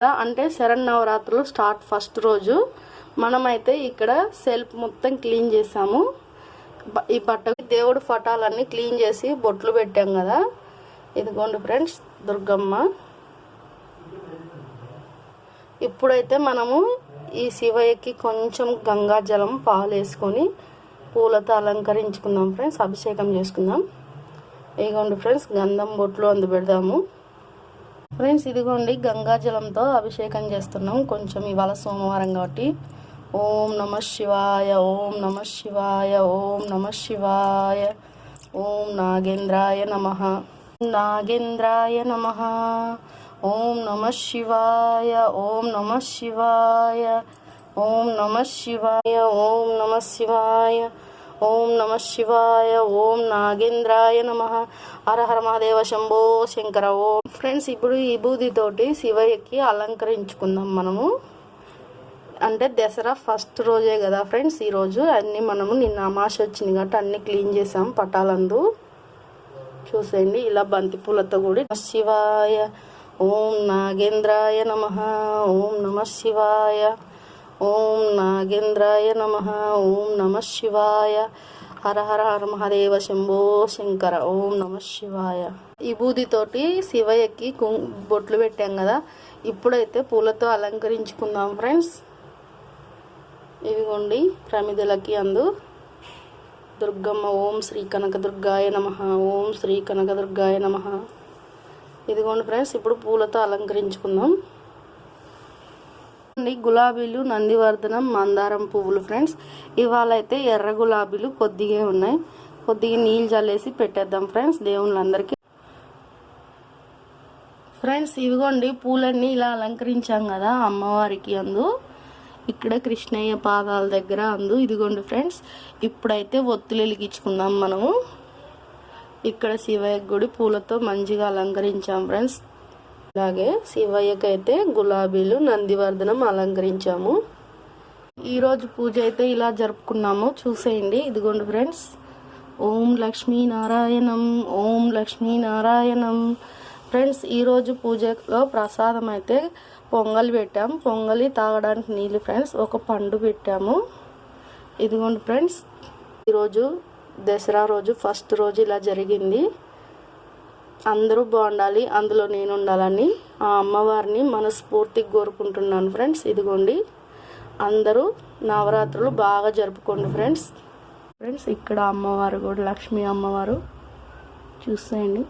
అంటే శరన్నవరాత్రులు start first రోజు మనమైతే ఇక్కడ సెల్ఫ్ మొత్తం క్లీన్ చేసాము. ఈ బట్టకి దేవుడు పటాలన్నీ క్లీన్ చేసి బొట్లు పెట్టాం కదా. ఇదిగోండి ఫ్రెండ్స్ దుర్గమ్మ. ఇప్పుడైతే మనము ఈ శివయ్యకి కొంచెం గంగాజలం పాలు వేసుకొని పూలతో అలంకరించుకుందాం ఫ్రెండ్స్. అభిషేకం చేసుకుందాం. ఇదిగోండి ఫ్రెండ్స్ గంధం బొట్లు అందు పెడదాము ఫ్రెండ్స్. ఇదిగోండి గంగాజలంతో అభిషేకం చేస్తున్నాం. కొంచెం ఇవాళ సోమవారం కాబట్టి ఓం నమ శివాయ, ఓం నమ శివాయ, ఓం నమ శివాయ, ఓం నాగేంద్రాయ నమః, నాగేంద్రాయ నమః, ఓం నమ శివాయ, ఓం నమ శివాయ, ఓం నమ శివాయ, ఓం నమ శివాయ, ఓం నమ శివాయ, ఓం నాగేంద్రాయ నమః, హర హర మహాదేవ శంభో శంకర. ఓం ఫ్రెండ్స్ ఇప్పుడు ఈ బూదితోటి శివయ్యకి అలంకరించుకుందాం మనము. అంటే దసరా ఫస్ట్ రోజే కదా ఫ్రెండ్స్. ఈరోజు అన్నీ మనము నిన్న అమాస వచ్చింది కాబట్టి అన్నీ క్లీన్ చేసాం పటాలందు. చూసేయండి ఇలా బంతి పూలతో కూడా శివాయ, ఓం నాగేంద్రాయ నమః, ఓం నమ శివాయ, ఓం నాగేంద్రాయ నమః, ఓం నమ శివాయ, హర హర హర మహాదేవ శంభో శంకర. ఓం నమ శివాయ. ఈ బూదితోటి శివయ్యకి బొట్లు పెట్టాం కదా. ఇప్పుడైతే పూలతో అలంకరించుకుందాం ఫ్రెండ్స్. ఇవిగోండి ప్రమిదలకి అందు దుర్గమ్మ. ఓం శ్రీ కనకదుర్గాయ నమః, ఓం శ్రీ కనకదుర్గాయ నమః. ఇదిగోండి ఫ్రెండ్స్ ఇప్పుడు పూలతో అలంకరించుకుందాం. గులాబీలు, నందివర్ధనం, మందారం పువ్వులు ఫ్రెండ్స్. ఇవాళ అయితే ఎర్ర గులాబీలు కొద్దిగా ఉన్నాయి. కొద్దిగా నీళ్ళు చల్లేసి పెట్టేద్దాం ఫ్రెండ్స్ దేవుళ్ళందరికీ. ఫ్రెండ్స్ ఇవిగోండి పూలన్నీ ఇలా అలంకరించాం కదా అమ్మవారికి అందు. ఇక్కడ కృష్ణయ్య పాదాల దగ్గర అందు. ఇదిగోండి ఫ్రెండ్స్ ఇప్పుడైతే ఒత్తులు వెలిగించుకుందాం మనము. ఇక్కడ శివయ్య గుడి పూలతో మంచిగా అలంకరించాం ఫ్రెండ్స్. అలాగే శివయ్యకి అయితే గులాబీలు, నందివర్ధనం అలంకరించాము. ఈరోజు పూజ అయితే ఇలా జరుపుకున్నాము. చూసేయండి. ఇదిగోండి ఫ్రెండ్స్ ఓం లక్ష్మీనారాయణం, ఓం లక్ష్మీనారాయణం. ఫ్రెండ్స్ ఈరోజు పూజలో ప్రసాదం అయితే పొంగల్ పెట్టాం. పొంగలి తాగడానికి నీళ్ళు ఫ్రెండ్స్. ఒక పండు పెట్టాము. ఇదిగోండి ఫ్రెండ్స్ ఈరోజు దసరా రోజు ఫస్ట్ రోజు ఇలా జరిగింది. అందరూ బాగుండాలి, అందులో నేను ఉండాలని ఆ అమ్మవారిని మనస్ఫూర్తిగా కోరుకుంటున్నాను ఫ్రెండ్స్. ఇదిగోండి అందరూ నవరాత్రులు బాగా జరుపుకోండి ఫ్రెండ్స్. ఇక్కడ అమ్మవారు కూడా లక్ష్మీ అమ్మవారు చూసేయండి.